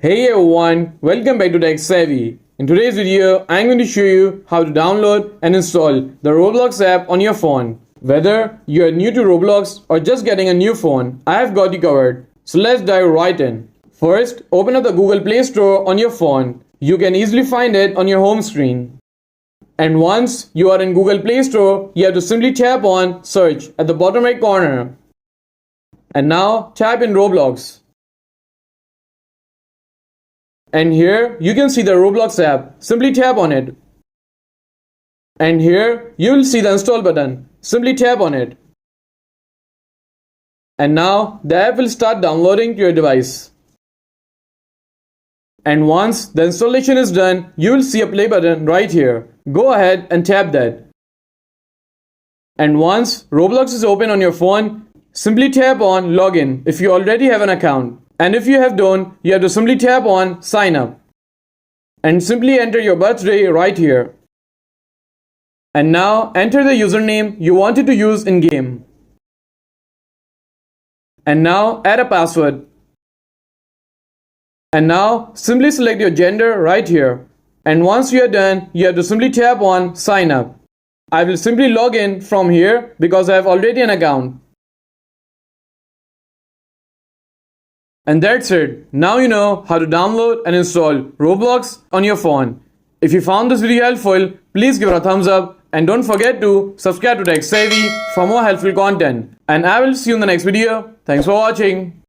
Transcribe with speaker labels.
Speaker 1: Hey everyone, welcome back to Tech Savvy. In today's video, I'm going to show you how to download and install the Roblox app on your phone. Whether you're new to Roblox or just getting a new phone, I have got you covered. So let's dive right in. First, open up the Google Play Store on your phone. You can easily find it on your home screen. And once you are in Google Play Store, you have to simply tap on Search at the bottom right corner. And now type in Roblox. And here you can see the Roblox app. Simply tap on it. And here you will see the install button. Simply tap on it. And now the app will start downloading to your device. And once the installation is done, you will see a play button right here. Go ahead and tap that. And once Roblox is open on your phone, simply tap on Login if you already have an account. And if you have don't, you have to simply tap on Sign Up. And simply enter your birthday right here. And now enter the username you wanted to use in game. And now add a password. And now simply select your gender right here. And once you are done, you have to simply tap on Sign Up. I will simply log in from here because I have already an account. And that's it. Now you know how to download and install Roblox on your phone. If you found this video helpful, please give it a thumbs up and don't forget to subscribe to Tech Savvy for more helpful content. And I will see you in the next video. Thanks for watching.